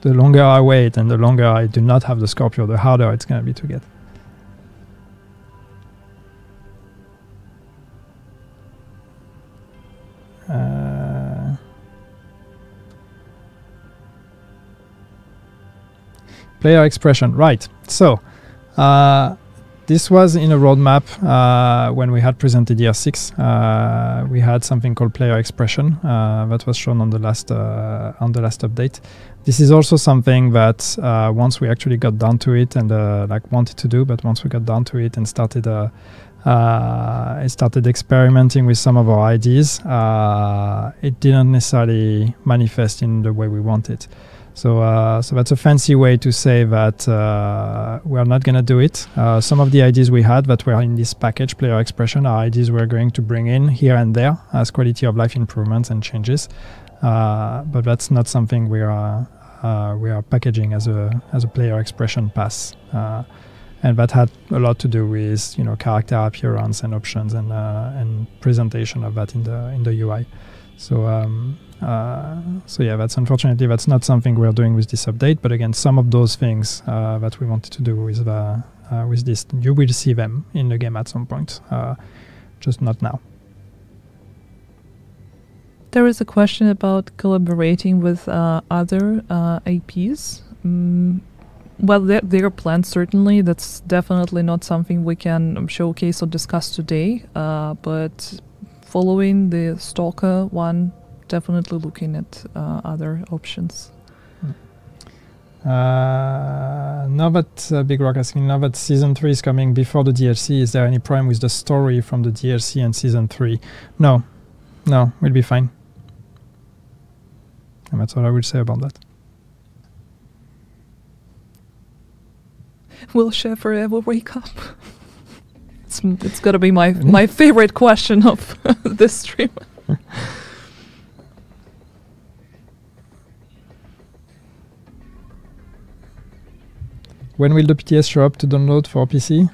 the longer I wait and the longer I do not have the Scorpio, the harder it's going to be to get. Player expression, right. So this was in a roadmap when we had presented year 6. We had something called player expression that was shown on the last update. This is also something that once we actually got down to it and wanted to do, but once we got down to it and started experimenting with some of our ideas, it didn't necessarily manifest in the way we wanted. So that's a fancy way to say that we are not going to do it. Some of the ideas we had that were in this package, player expression, are ideas we're going to bring in here and there as quality of life improvements and changes. But that's not something we are packaging as a player expression pass. And that had a lot to do with character appearance and options and presentation of that in the UI. So yeah, that's unfortunately that's not something we're doing with this update. But again, some of those things that we wanted to do with this, you will see them in the game at some point, just not now. There is a question about collaborating with other APs. Well, there are plans, certainly. That's definitely not something we can showcase or discuss today. But following the Stalker one, definitely looking at other options. Now that Big Rock asking, now that Season 3 is coming before the DLC, is there any problem with the story from the DLC and Season 3? No, we'll be fine. And that's all I will say about that. Will Sheffer ever wake up? It's got to be my favorite question of this stream. When will the PTS show up to download for PC?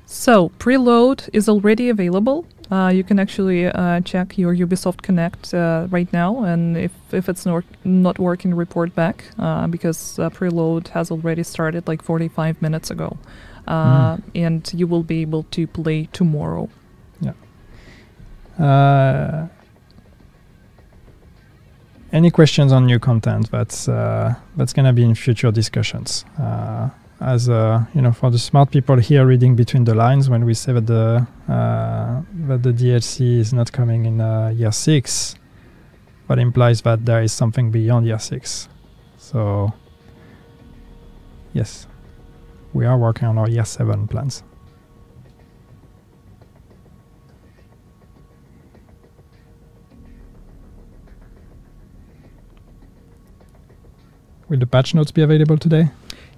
So, preload is already available. You can actually check your Ubisoft Connect right now, and if it's not working, report back, because preload has already started like 45 minutes ago. And you will be able to play tomorrow. Yeah. Any questions on new content? That's going to be in future discussions. As for the smart people here reading between the lines, when we say that the DLC is not coming in year 6, that implies that there is something beyond year 6. So, yes, we are working on our year 7 plans. Will the patch notes be available today?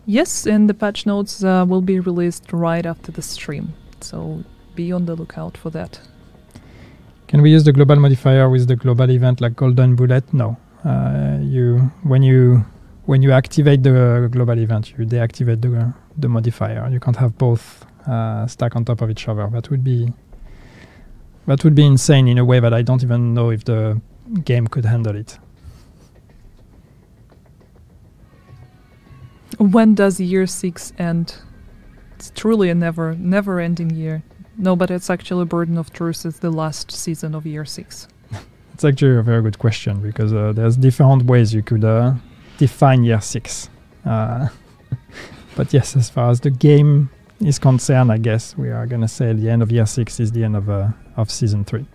Yes, and the patch notes will be released right after the stream. So be on the lookout for that. Can we use the global modifier with the global event like Golden Bullet? No. When you activate the global event, you deactivate the modifier. You can't have both stack on top of each other. That would be insane in a way that I don't even know if the game could handle it. When does year 6 end? It's truly a never-ending year. No, but it's actually Burden of Truth is the last season of year 6. It's actually a very good question, because there's different ways you could define year 6. But yes, as far as the game is concerned, I guess we are going to say the end of year 6 is the end of season 3.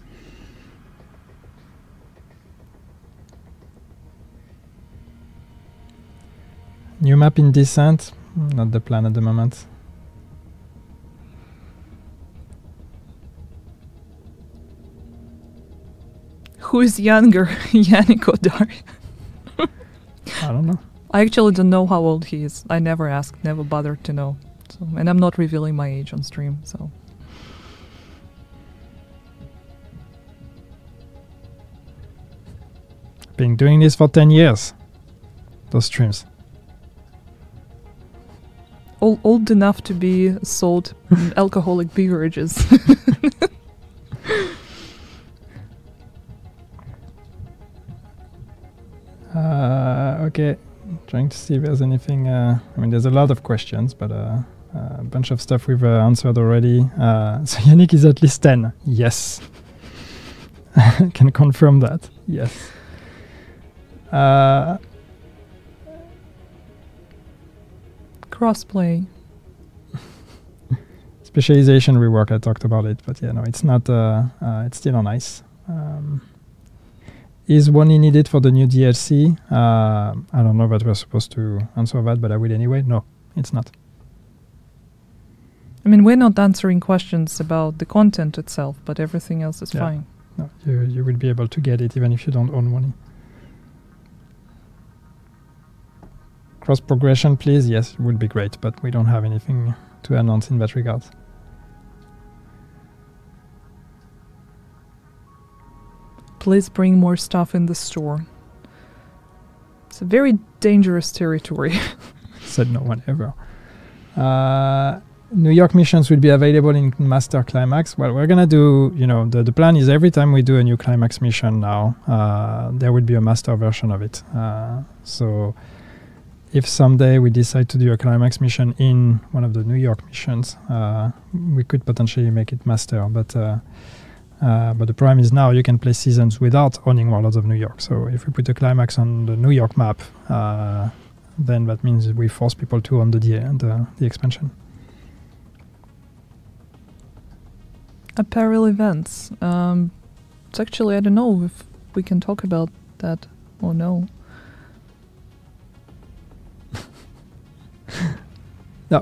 New map in Descent? Not the plan at the moment. Who is younger, Yannick or Dari? I don't know. I actually don't know how old he is. I never asked, never bothered to know. So, and I'm not revealing my age on stream, so. Been doing this for 10 years. Those streams. Old enough to be sold alcoholic beverages. Okay, trying to see if there's anything. There's a lot of questions, but a bunch of stuff we've answered already. So Yannick is at least 10. Yes. I can confirm that. Yes. Crossplay. Specialization rework, I talked about it, but yeah, no, it's not, it's still on ice. Is one needed for the new DLC? I don't know that we're supposed to answer that, but I will anyway. No, it's not. I mean, we're not answering questions about the content itself, but everything else is fine. No, you will be able to get it even if you don't own money. Cross progression, please. Yes, it would be great, but we don't have anything to announce in that regard. Please bring more stuff in the store. It's a very dangerous territory. Said no one ever. New York missions will be available in Master Climax. Well, we're gonna do, the plan is every time we do a new Climax mission now, there will be a Master version of it. So if someday we decide to do a Climax mission in one of the New York missions, we could potentially make it Master. But the problem is now you can play seasons without owning Warlords of New York. So if we put a Climax on the New York map, then that means we force people to own the expansion. Apparel events. It's actually, I don't know if we can talk about that or no. No,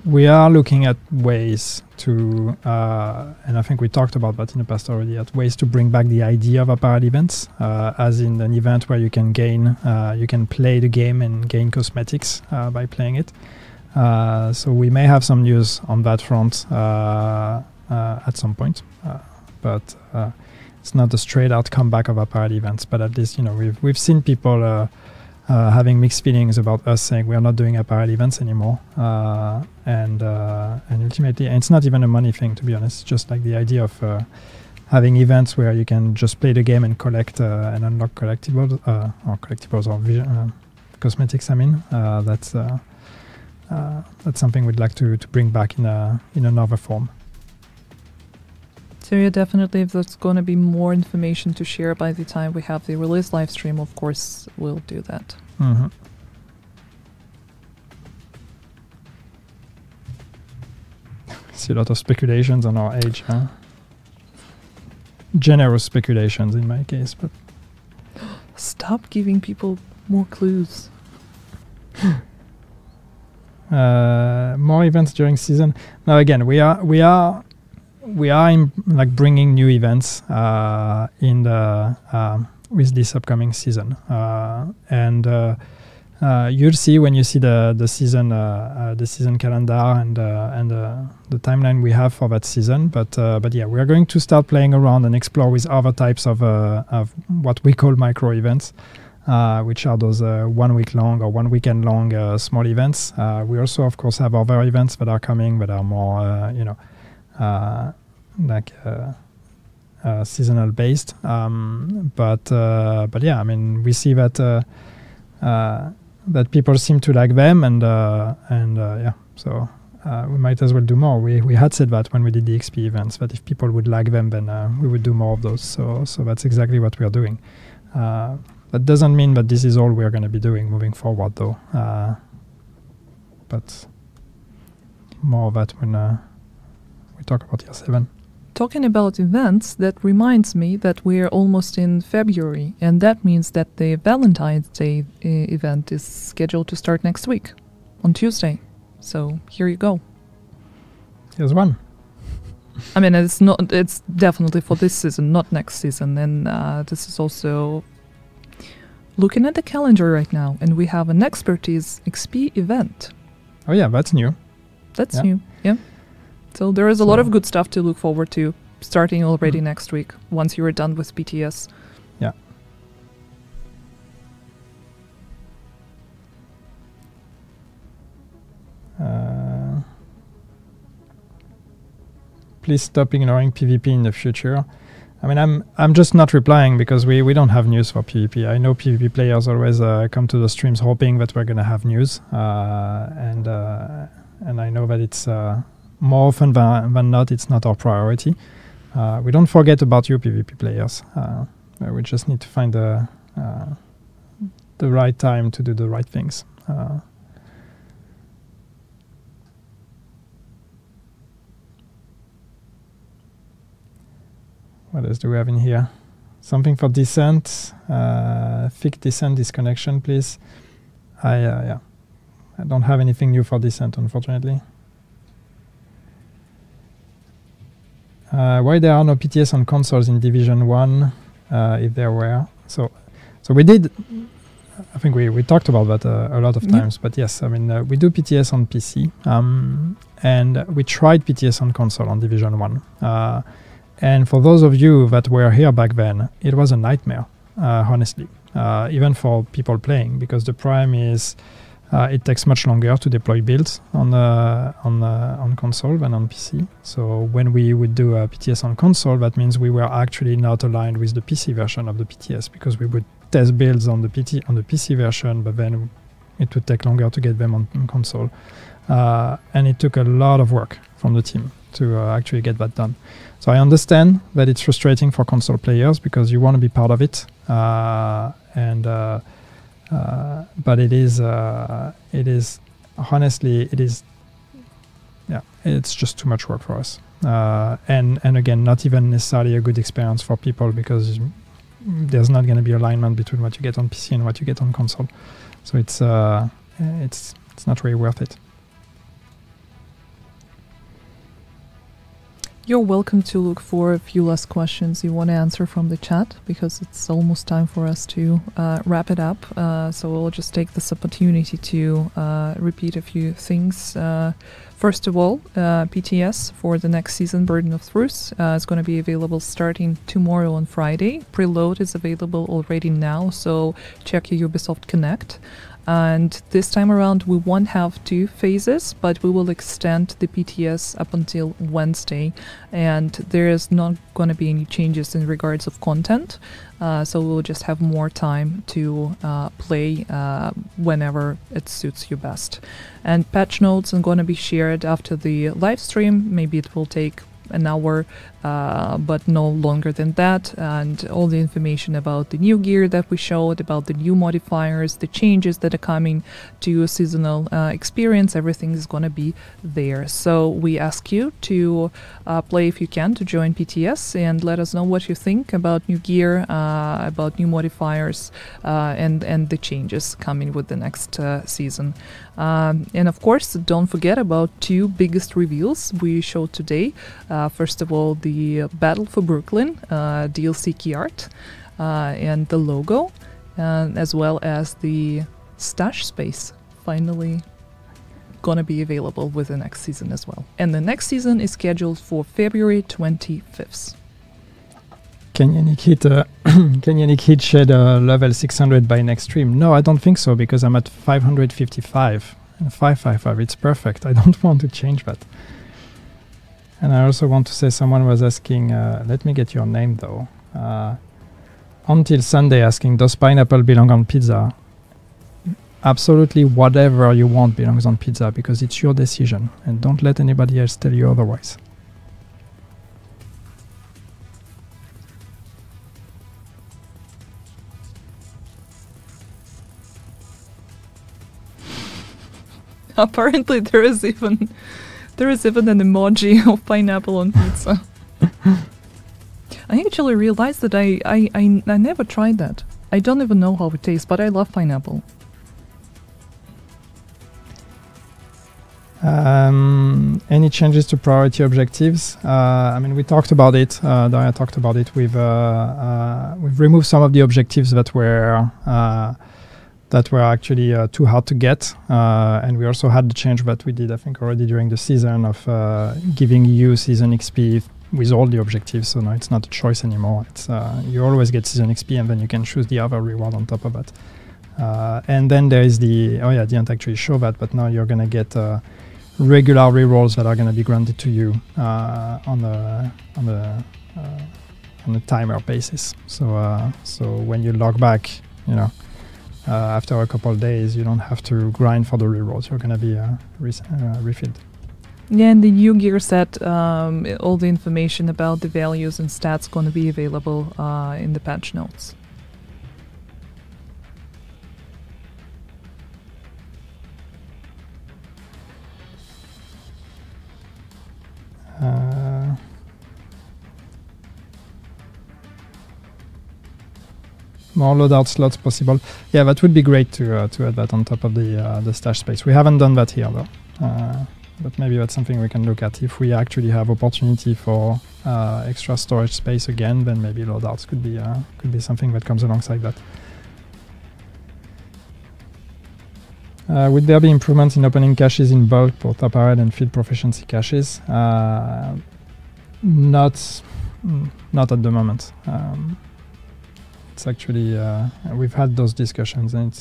we are looking at ways to, and I think we talked about that in the past already, at ways to bring back the idea of apparel events, as in an event where you can you can play the game and gain cosmetics by playing it. So we may have some news on that front at some point, but it's not a straight out comeback of apparel events. But at least we've seen people having mixed feelings about us saying we are not doing apparel events anymore, and ultimately, and it's not even a money thing, to be honest. It's just like the idea of having events where you can just play the game and collect and unlock collectibles or cosmetics. I mean, that's something we'd like to bring back in another form. So yeah, definitely, if there's going to be more information to share by the time we have the release live stream, of course, we'll do that. Mm-hmm. See a lot of speculations on our age, huh? Generous speculations in my case, but stop giving people more clues. More events during season. Now again, we are bringing new events in the with this upcoming season, and you'll see when you see the season calendar and the timeline we have for that season. But yeah, we are going to start playing around and explore with other types of what we call micro events, which are those 1 week long or 1 weekend long small events. We also, of course, have other events that are coming that are more seasonal based, but yeah, I mean, we see that that people seem to like them, and yeah, so we might as well do more. We had said that when we did the XP events, that if people would like them, then we would do more of those. So that's exactly what we are doing. That doesn't mean that this is all we are going to be doing moving forward, though. But more of that when we talk about year 7. Talking about events, that reminds me that we're almost in February, and that means that the Valentine's Day event is scheduled to start next week, on Tuesday. So here you go. Here's one. I mean, it's definitely for this season, not next season. And this is also looking at the calendar right now, and we have an Expertise XP event. Oh yeah, that's new. That's new, yeah. So there is a lot of good stuff to look forward to, starting already next week, once you are done with BTS. Yeah. Please stop ignoring PvP in the future. I mean, I'm just not replying because we don't have news for PvP. I know PvP players always come to the streams hoping that we're going to have news, and I know that it's more often than not, it's not our priority. We don't forget about you, PvP players. We just need to find the right time to do the right things. What else do we have in here? Something for Descent. Fix Descent disconnection, please. I don't have anything new for Descent, unfortunately. Why there are no PTS on consoles in Division 1, if there were. So we did, I think we talked about that a lot of times, but yes, I mean, we do PTS on PC, and we tried PTS on console on Division 1. And for those of you that were here back then, it was a nightmare, honestly, even for people playing, because the prime is it takes much longer to deploy builds on console than on PC. So when we would do a PTS on console, that means we were actually not aligned with the PC version of the PTS, because we would test builds on the PC version, but then it would take longer to get them on console. And it took a lot of work from the team to actually get that done. So I understand that it's frustrating for console players because you want to be part of it. But it is honestly, it's just too much work for us. And again, not even necessarily a good experience for people, because there's not going to be alignment between what you get on PC and what you get on console. So it's not really worth it. You're welcome to look for a few last questions you want to answer from the chat, because it's almost time for us to wrap it up. So we'll just take this opportunity to repeat a few things. First of all, PTS for the next season, Burden of Truth, is going to be available starting tomorrow on Friday. Preload is available already now, so check your Ubisoft Connect. And this time around, we won't have 2 phases, but we will extend the PTS up until Wednesday. And there is not going to be any changes in regards of content. So we'll just have more time to play whenever it suits you best. And patch notes are going to be shared after the live stream. Maybe it will take an hour, but no longer than that. And all the information about the new gear that we showed, about the new modifiers, the changes that are coming to a seasonal experience, everything is going to be there. So we ask you to play if you can, to join PTS and let us know what you think about new gear, about new modifiers, and the changes coming with the next season. And of course, don't forget about 2 biggest reveals we showed today. First of all, the Battle for Brooklyn DLC key art and the logo, as well as the stash space finally gonna be available with the next season as well. And the next season is scheduled for February 25th. Can Yannick hit shed level 600 by next stream? No, I don't think so, because I'm at 555 and 555. It's perfect. I don't want to change that. And I also want to say, someone was asking, let me get your name though. Until Sunday, asking, does pineapple belong on pizza? Absolutely, whatever you want belongs on pizza, because it's your decision, and don't let anybody else tell you otherwise. Apparently there is even an emoji of pineapple on pizza. I actually realized that I never tried that. I don't even know how it tastes, but I love pineapple. Any changes to priority objectives? I mean, we talked about it. Daria talked about it. We've removed some of the objectives that were actually too hard to get, and we also had the change that we did, I think, already during the season of giving you season XP with all the objectives. So now it's not a choice anymore. It's you always get season XP, and then you can choose the other reward on top of that. And then there is the I didn't actually show that, but now you're gonna get regular rerolls that are gonna be granted to you on a timer basis. So when you log back, after a couple of days, you don't have to grind for the rerolls. You're going to be refilled. Yeah, and the new gear set, all the information about the values and stats going to be available in the patch notes. More loadout slots possible. Yeah, that would be great to add that on top of the stash space. We haven't done that here though, but maybe that's something we can look at. If we actually have opportunity for extra storage space again, then maybe loadouts could be something that comes alongside that. Would there be improvements in opening caches in bulk, both apparel and field proficiency caches? Not at the moment. It's actually we've had those discussions, and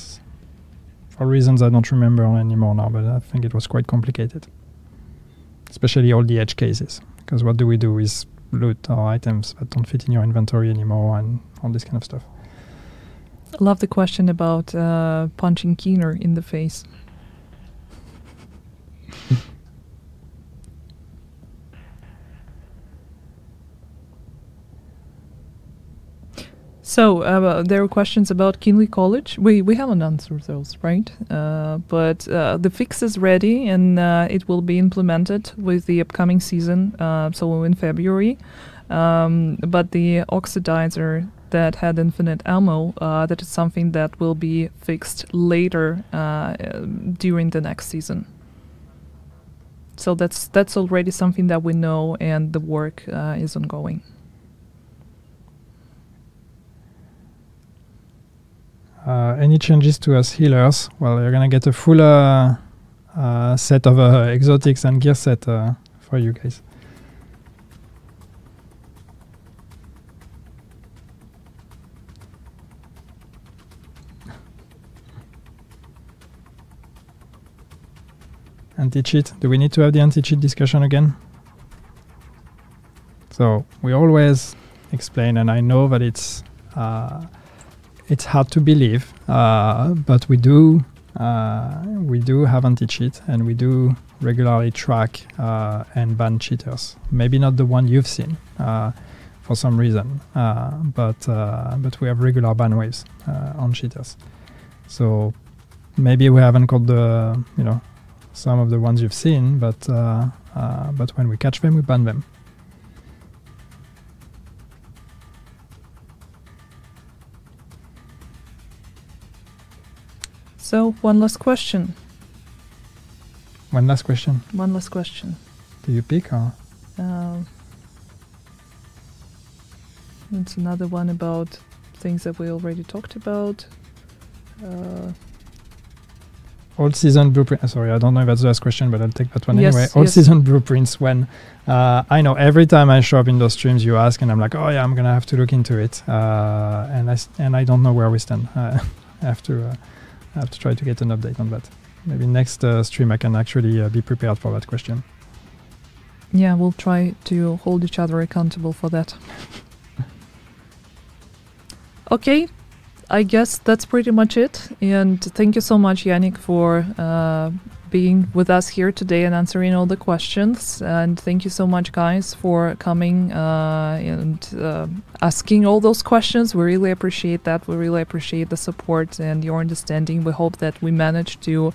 for reasons I don't remember anymore now, but I think it was quite complicated, especially all the edge cases. Because what do we do is loot our items that don't fit in your inventory anymore and all this kind of stuff. I love the question about punching Keener in the face. So there are questions about Kinley College. We haven't answered those, right? But the fix is ready, and it will be implemented with the upcoming season, so in February. But the oxidizer that had infinite ammo, that is something that will be fixed later during the next season. So that's already something that we know, and the work is ongoing. Any changes to us healers? Well, you're gonna get a full set of exotics and gear set for you guys. Anti-cheat. Do we need to have the anti-cheat discussion again? So we always explain, and I know that it's hard to believe, but we do have anti-cheat, and we do regularly track and ban cheaters. Maybe not the one you've seen for some reason, but we have regular ban waves on cheaters. So maybe we haven't caught the some of the ones you've seen, but when we catch them, we ban them. So, one last question. One last question. One last question. Do you pick or? It's another one about things that we already talked about. All-season blueprint. Sorry, I don't know if that's the last question, but I'll take that one yes, anyway. yes. All-season blueprints. When I know every time I show up in those streams, you ask, and I'm like, oh yeah, I'm gonna have to look into it, and I don't know where we stand. I have to try to get an update on that. Maybe next stream I can actually be prepared for that question. Yeah, we'll try to hold each other accountable for that. Okay, I guess that's pretty much it. And thank you so much, Yannick, for being with us here today and answering all the questions. And thank you so much, guys, for coming and asking all those questions. We really appreciate that. We really appreciate the support and your understanding. We hope that we managed to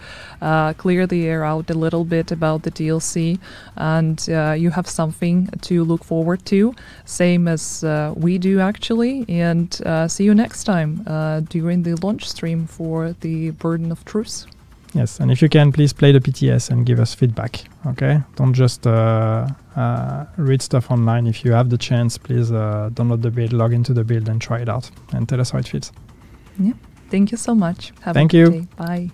clear the air out a little bit about the DLC, and you have something to look forward to, same as we do, actually. And see you next time during the launch stream for the Burden of Truth. Yes, and if you can, please play the PTS and give us feedback, okay? Don't just read stuff online. If you have the chance, please download the build, log into the build, and try it out, and tell us how it feels. Yeah, thank you so much. Have Thank a good you. day. Bye.